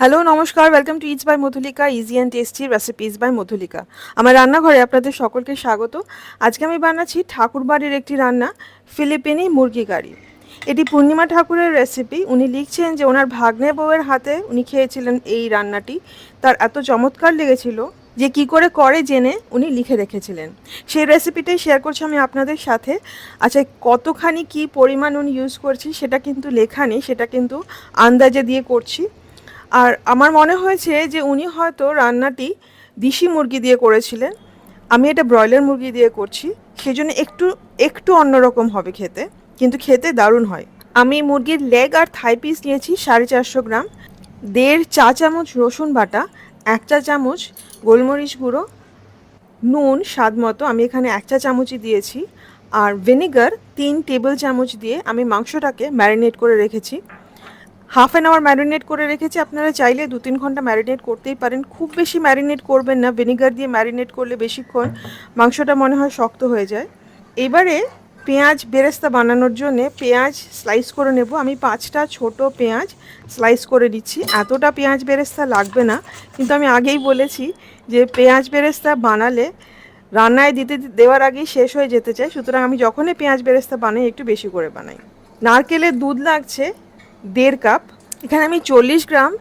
Hello নমস্কার, welcome to it's by Madhulika, easy and tasty recipes by Madhulika. আমার রান্নাঘরে আপনাদের সকলকে স্বাগত। আজকে আমি বানাচ্ছি ঠাকুরবাড়ির একটি রান্না, ফিলিপিনি মুরগি কারি। এটি পূর্ণিমা ঠাকুরের রেসিপি। উনি লিখছেন যে ওনার ভাগ্নে বউয়ের হাতে উনি খেয়েছিলেন এই রান্নাটি, তার এত চমৎকার লেগেছিল যে কি করে জেনে উনি লিখে রেখেছিলেন। সেই রেসিপিটাই শেয়ার করছি আমি আপনাদের সাথে। আচ্ছা, কতখানি কি পরিমাণ উনি ইউজ করছি সেটা কিন্তু লেখা নেই, সেটা কিন্তু আন্দাজে দিয়ে করছি। আর আমার মনে হয়েছে যে উনি হয়তো রান্নাটি দেশি মুরগি দিয়ে করেছিলেন, আমি এটা ব্রয়লার মুরগি দিয়ে করছি, সেজন্য একটু একটু অন্যরকম হবে খেতে, কিন্তু খেতে দারুণ হয়। আমি মুরগির লেগ আর থাই পিস নিয়েছি 450 গ্রাম, 1.5 চা চামচ রসুন বাটা, 1 চা চামচ গোলমরিচ গুঁড়ো, নুন স্বাদ মতো, আমি এখানে 1 চা চামচই দিয়েছি, আর ভিনেগার 3 টেবিল চামচ দিয়ে আমি মাংসটাকে ম্যারিনেট করে রেখেছি। হাফ অ্যান আওয়ার ম্যারিনেট করে রেখেছি। আপনারা চাইলে 2-3 ঘন্টা ম্যারিনেট করতেই পারেন, খুব বেশি ম্যারিনেট করবেন না, ভিনেগার দিয়ে ম্যারিনেট করলে বেশিক্ষণ মাংসটা মনে হয় শক্ত হয়ে যায়। এবারে পেঁয়াজ বেরেস্তা বানানোর জন্যে পেঁয়াজ স্লাইস করে নেব। আমি 5টা ছোট পেঁয়াজ স্লাইস করে নিচ্ছি। এতটা পেঁয়াজ বেরেস্তা লাগবে না, কিন্তু আমি আগেই বলেছি যে পেঁয়াজ বেরেস্তা বানালে রান্নায় দেওয়ার আগেই শেষ হয়ে যেতে চাই, সুতরাং আমি যখনই পেঁয়াজ বেরেস্তা বানাই একটু বেশি করে বানাই। নারকেলের দুধ লাগছে 1.5 কাপ। এখানে আমি 40 গ্রাম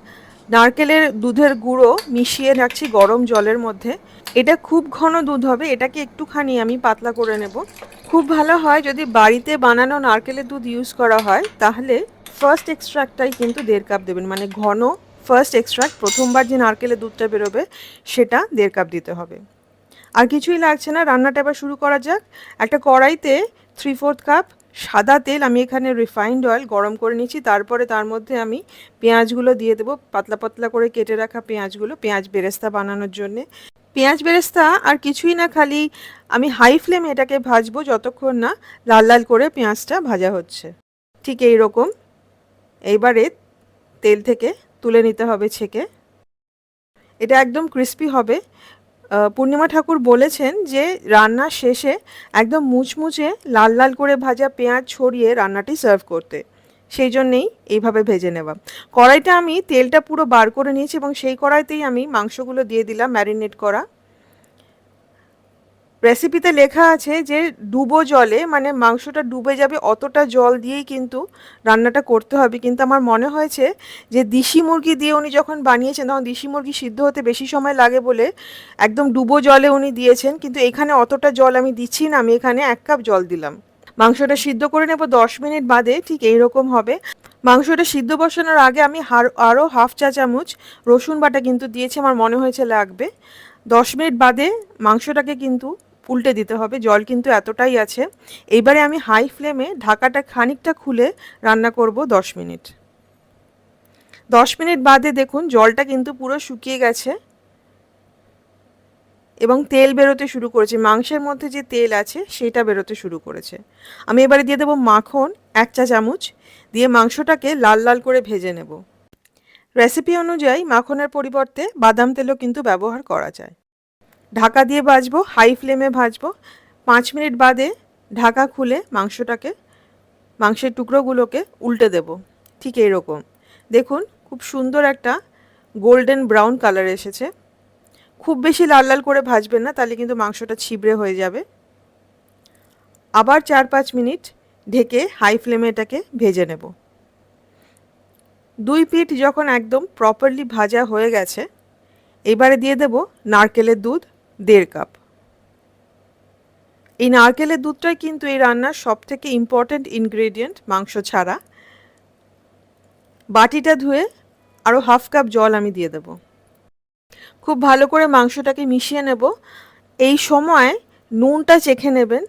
নারকেলের দুধের গুঁড়ো মিশিয়ে রাখছি গরম জলের মধ্যে। এটা খুব ঘন দুধ হবে, এটাকে একটুখানি আমি পাতলা করে নেব। খুব ভালো হয় যদি বাড়িতে বানানো নারকেলের দুধ ইউজ করা হয়, তাহলে ফার্স্ট এক্সট্র্যাক্টটাই কিন্তু 1.5 কাপ দেবেন, মানে ঘন ফার্স্ট এক্সট্র্যাক্ট, প্রথমবার যে নারকেলের দুধটা বেরোবে সেটা 1.5 কাপ দিতে হবে। আর কিছুই লাগছে না, রান্নাটা এবার শুরু করা যাক। একটা কড়াইতে 3/4 কাপ সাদা তেল, আমি এখানে রিফাইন্ড অয়েল গরম করে নিচ্ছি। তারপরে তার মধ্যে আমি পেঁয়াজগুলো দিয়ে দেবো, পাতলা পাতলা করে কেটে রাখা পেঁয়াজগুলো, পেঁয়াজ বেরেস্তা বানানোর জন্যে। পেঁয়াজ বেরেস্তা আর কিছুই না, খালি আমি হাই ফ্লেমে এটাকে ভাজবো যতক্ষণ না লাল লাল করে পেঁয়াজটা ভাজা হচ্ছে। ঠিক এই রকম এইবারে তেল থেকে তুলে নিতে হবে ছেঁকে। এটা একদম ক্রিস্পি হবে। পূর্ণিমা ঠাকুর বলেছেন যে রান্নার শেষে একদম মুচমুচে লাল লাল করে ভাজা পেঁয়াজ ছড়িয়ে রান্নাটি সার্ভ করতে, সেই জন্যেই এইভাবে ভেজে নেওয়া। কড়াইটা আমি তেলটা পুরো বার করে নিয়েছি এবং সেই কড়াইতেই আমি মাংসগুলো দিয়ে দিলাম ম্যারিনেট করা। রেসিপিতে লেখা আছে যে ডুবো জলে, মানে মাংসটা ডুবে যাবে অতটা জল দিয়েই কিন্তু রান্নাটা করতে হবে, কিন্তু আমার মনে হয়েছে যে দেশি মুরগি দিয়ে উনি যখন বানিয়েছেন তখন দেশি মুরগি সিদ্ধ হতে বেশি সময় লাগে বলে একদম ডুবো জলে উনি দিয়েছেন, কিন্তু এখানে অতটা জল আমি দিচ্ছি না, আমি এখানে 1 কাপ জল দিলাম। মাংসটা সিদ্ধ করে নেব 10 মিনিট বাদে, ঠিক এইরকম হবে। মাংসটা সিদ্ধ বসানোর আগে আমি আরও হাফ চা চামচ রসুন বাটা কিন্তু দিয়েছি, আমার মনে হয়েছে লাগবে। 10 মিনিট বাদে মাংসটাকে কিন্তু উল্টে দিতে হবে, জল কিন্তু এতটাই আছে। এইবারে আমি হাই ফ্লেমে ঢাকাটা খানিকটা খুলে রান্না করব 10 মিনিট। 10 মিনিট বাদে দেখুন জলটা কিন্তু পুরো শুকিয়ে গেছে এবং তেল বেরোতে শুরু করেছে, মাংসের মধ্যে যে তেল আছে সেটা বেরোতে শুরু করেছে। আমি এবারে দিয়ে দেবো মাখন 1 চা চামচ, দিয়ে মাংসটাকে লাল লাল করে ভেজে নেব। রেসিপি অনুযায়ী মাখনের পরিবর্তে বাদাম তেলও কিন্তু ব্যবহার করা যায়। ঢাকা দিয়ে ভাজবো, হাই ফ্লেমে ভাজবো। 5 মিনিট বাদে ঢাকা খুলে মাংসের টুকরোগুলোকে উল্টে দেব। ঠিক এইরকম দেখুন, খুব সুন্দর একটা গোল্ডেন ব্রাউন কালার এসেছে। খুব বেশি লাল লাল করে ভাজবেন না, তাহলে কিন্তু মাংসটা ছিবড়ে হয়ে যাবে। আবার 4-5 মিনিট ঢেকে হাই ফ্লেমে এটাকে ভেজে নেব। 2 পিঠ যখন একদম প্রপারলি ভাজা হয়ে গেছে, এবারে দিয়ে দেব নারকেলের দুধ 1.5 কাপ। এই নারকেলের দুধটাই কিন্তু এই রান্নার সবথেকে ইম্পর্ট্যান্ট ইনগ্রেডিয়েন্ট মাংস ছাড়া। বাটিটা ধুয়ে আরও হাফ কাপ জল আমি দিয়ে দেব। খুব ভালো করে মাংসটাকে মিশিয়ে নেব। এই সময় নুনটা চেখে নেবেন,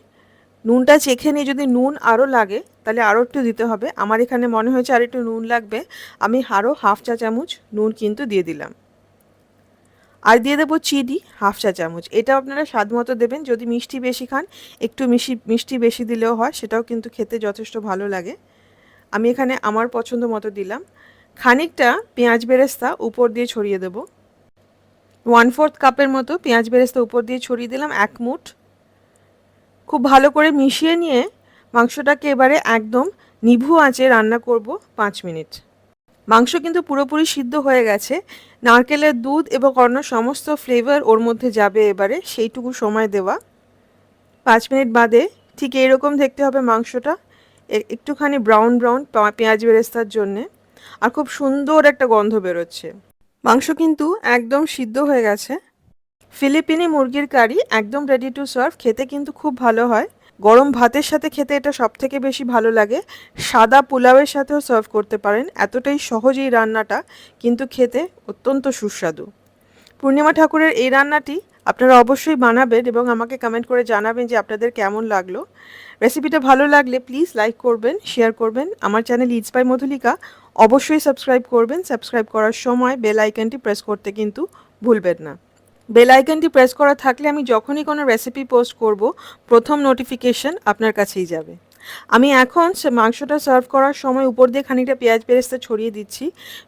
নুনটা চেখে নিয়ে যদি নুন আরও লাগে তাহলে আরও একটু দিতে হবে। আমার এখানে মনে হয়েছে আর একটু নুন লাগবে, আমি আরও হাফ চা চামচ নুন কিন্তু দিয়ে দিলাম। আর দিয়ে দেবো চিনি হাফ চা চামচ, এটা আপনারা স্বাদ মতো দেবেন। যদি মিষ্টি বেশি খান একটু মিষ্টি বেশি দিলেও হয়, সেটাও কিন্তু খেতে যথেষ্ট ভালো লাগে। আমি এখানে আমার পছন্দ মতো দিলাম। খানিকটা পেঁয়াজ বেরেস্তা উপর দিয়ে ছড়িয়ে দেব। 1/4 কাপের মতো পেঁয়াজ বেরেস্তা উপর দিয়ে ছড়িয়ে দিলাম, 1 মুঠ। খুব ভালো করে মিশিয়ে নিয়ে মাংসটাকে এবারে একদম নিভু আঁচে রান্না করব 5 মিনিট। মাংস কিন্তু পুরোপুরি সিদ্ধ হয়ে গেছে। নারকেলের দুধ এবং অন্য সমস্ত ফ্লেভার ওর মধ্যে যাবে এবারে, সেইটুকু সময় দেওয়া। 5 মিনিট বাদে ঠিক এইরকম দেখতে হবে মাংসটা, একটুখানি ব্রাউন ব্রাউন পেঁয়াজ বেরেস্তার জন্যে, আর খুব সুন্দর একটা গন্ধ বেরোচ্ছে। মাংস কিন্তু একদম সিদ্ধ হয়ে গেছে। ফিলিপিনি মুরগির কারি একদম রেডি টু সার্ভ। খেতে কিন্তু খুব ভালো হয়। গরম ভাতের সাথে খেতে এটা সবথেকে বেশি ভালো লাগে। সাদা পোলাওয়ের সাথেও সার্ভ করতে পারেন। এতটাই সহজ এই রান্নাটা, কিন্তু খেতে অত্যন্ত সুস্বাদু। পূর্ণিমা ঠাকুরের এই রান্নাটি আপনারা অবশ্যই বানাবেন এবং আমাকে কমেন্ট করে জানাবেন যে আপনাদের কেমন লাগলো। রেসিপিটা ভালো লাগলে প্লিজ লাইক করবেন, শেয়ার করবেন। আমার চ্যানেল ইটস বাই মধুলিকা অবশ্যই সাবস্ক্রাইব করবেন। সাবস্ক্রাইব করার সময় বেল আইকনটি প্রেস করতে কিন্তু ভুলবেন না। বেল আইকনটি প্রেস করা থাকলে আমি যখনই কোনো রেসিপি পোস্ট করব, প্রথম নোটিফিকেশন আপনার কাছেই যাবে। আমি এখন মাংসটা সার্ভ করার সময় উপর দিয়ে খানিকটা পেঁয়াজ বেরেস্তা ছড়িয়ে দিচ্ছি।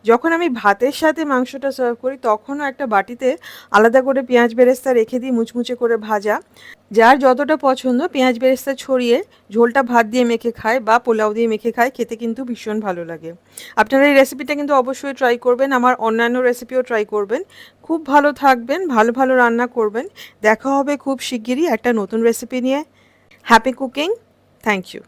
যখন আমি ভাতের সাথে মাংসটা সার্ভ করি তখনও একটা বাটিতে আলাদা করে পেঁয়াজ বেরেস্তা রেখে দিই, মুচমুচে করে ভাজা। যার যতটা পছন্দ পেঁয়াজ বেরেস্তা ছড়িয়ে ঝোলটা ভাত দিয়ে মেখে খায় বা পোলাও দিয়ে মেখে খায়, খেতে কিন্তু ভীষণ ভালো লাগে। আপনারা এই রেসিপিটা কিন্তু অবশ্যই ট্রাই করবেন, আমার অন্যান্য রেসিপিও ট্রাই করবেন। খুব ভালো থাকবেন, ভালো ভালো রান্না করবেন। দেখা হবে খুব শিগগিরই একটা নতুন রেসিপি নিয়ে। Happy cooking. Thank you.